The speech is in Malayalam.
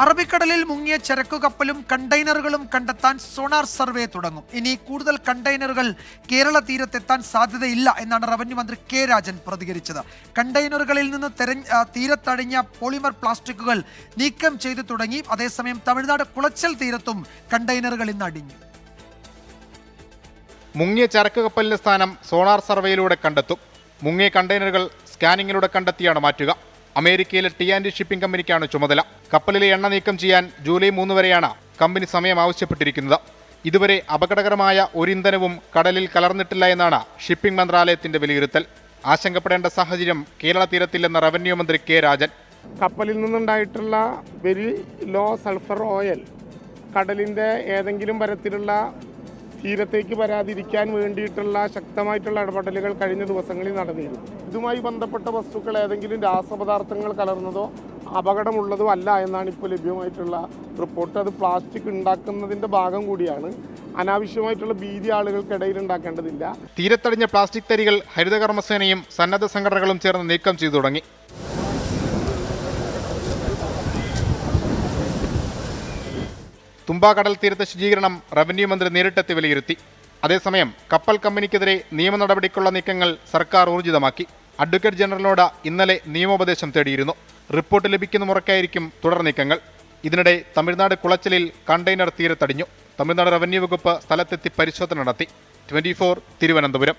അറബിക്കടലിൽ മുങ്ങിയ ചരക്കു കപ്പലും കണ്ടെയ്നറുകളും കണ്ടെത്താൻ സോണാർ സർവേ തുടങ്ങും. ഇനി കൂടുതൽ കണ്ടെയ്നറുകൾ കേരള തീരത്തെത്താൻ സാധ്യതയില്ല എന്നാണ് റവന്യൂ മന്ത്രി കെ രാജൻ പ്രതികരിച്ചത്. കണ്ടെയ്നറുകളിൽ നിന്ന് തീരത്തടിഞ്ഞ പോളിമർ പ്ലാസ്റ്റിക്കുകൾ നീക്കം ചെയ്തു തുടങ്ങി. അതേസമയം തമിഴ്നാട് കുളച്ചൽ തീരത്തും കണ്ടെയ്നറുകൾ ഇന്ന് അടിഞ്ഞു. മുങ്ങിയ ചരക്ക് കപ്പലിന്റെ സ്ഥാനം സോണാർ സർവേയിലൂടെ കണ്ടെത്തും. മുങ്ങിയ കണ്ടെയ്നറുകൾ സ്കാനിങ്ങിലൂടെ കണ്ടെത്തിയാണ് മാറ്റുക. അമേരിക്കയിലെ ടി&ടി ഷിപ്പിംഗ് കമ്പനിക്കാണ് ചുമതല. കപ്പലിലെ എണ്ണ നീക്കം ചെയ്യാൻ ജൂലൈ 3 വരെയാണ് കമ്പനി സമയം ആവശ്യപ്പെട്ടിരിക്കുന്നത്. ഇതുവരെ അപകടകരമായ ഒരു ഇന്ധനവും കടലിൽ കലർന്നിട്ടില്ല എന്നാണ് ഷിപ്പിംഗ് മന്ത്രാലയത്തിന്റെ വിലയിരുത്തൽ. ആശങ്കപ്പെടേണ്ട സാഹചര്യം കേരള തീരത്തില്ലെന്ന് റവന്യൂ മന്ത്രി കെ രാജൻ. കപ്പലിൽ നിന്നുണ്ടായിട്ടുള്ള വെരി ലോ സൾഫർ ഓയിൽ കടലിൻ്റെ ഏതെങ്കിലും തരത്തിലുള്ള തീരത്തേക്ക് വരാതിരിക്കാൻ വേണ്ടിയിട്ടുള്ള ശക്തമായിട്ടുള്ള ഇടപെടലുകൾ കഴിഞ്ഞ ദിവസങ്ങളിൽ നടന്നിരുന്നു. ഇതുമായി ബന്ധപ്പെട്ട വസ്തുക്കൾ ഏതെങ്കിലും രാസപദാർത്ഥങ്ങൾ കലർന്നതോ അപകടമുള്ളതോ അല്ല എന്നാണ് ഇപ്പോൾ ലഭ്യമായിട്ടുള്ള റിപ്പോർട്ട്. അത് പ്ലാസ്റ്റിക് ഉണ്ടാക്കുന്നതിൻ്റെ ഭാഗം കൂടിയാണ്. അനാവശ്യമായിട്ടുള്ള ഭീതി ആളുകൾക്കിടയിൽ ഉണ്ടാക്കേണ്ടതില്ല. തീരത്തടിഞ്ഞ പ്ലാസ്റ്റിക് തരികൾ ഹരിതകർമ്മസേനയും സന്നദ്ധ സംഘടനകളും ചേർന്ന് നീക്കം ചെയ്തു തുടങ്ങി. തുമ്പ കടൽ തീരത്തെ ശുചീകരണം റവന്യൂ മന്ത്രി നേരിട്ടെത്തി വിലയിരുത്തി. അതേസമയം കപ്പൽ കമ്പനിക്കെതിരെ നിയമ നടപടിക്കുള്ള നീക്കങ്ങൾ സർക്കാർ ഊർജിതമാക്കി. അഡ്വക്കേറ്റ് ജനറലിനോട് ഇന്നലെ നിയമോപദേശം തേടിയിരുന്നു. റിപ്പോർട്ട് ലഭിക്കുന്ന മുറയ്ക്കായിരിക്കും തുടർ നീക്കങ്ങൾ. ഇതിനിടെ തമിഴ്നാട് കുളച്ചലിൽ കണ്ടെയ്നർ തീരത്തടിഞ്ഞു. തമിഴ്നാട് റവന്യൂ വകുപ്പ് സ്ഥലത്തെത്തി പരിശോധന നടത്തി. 24 തിരുവനന്തപുരം.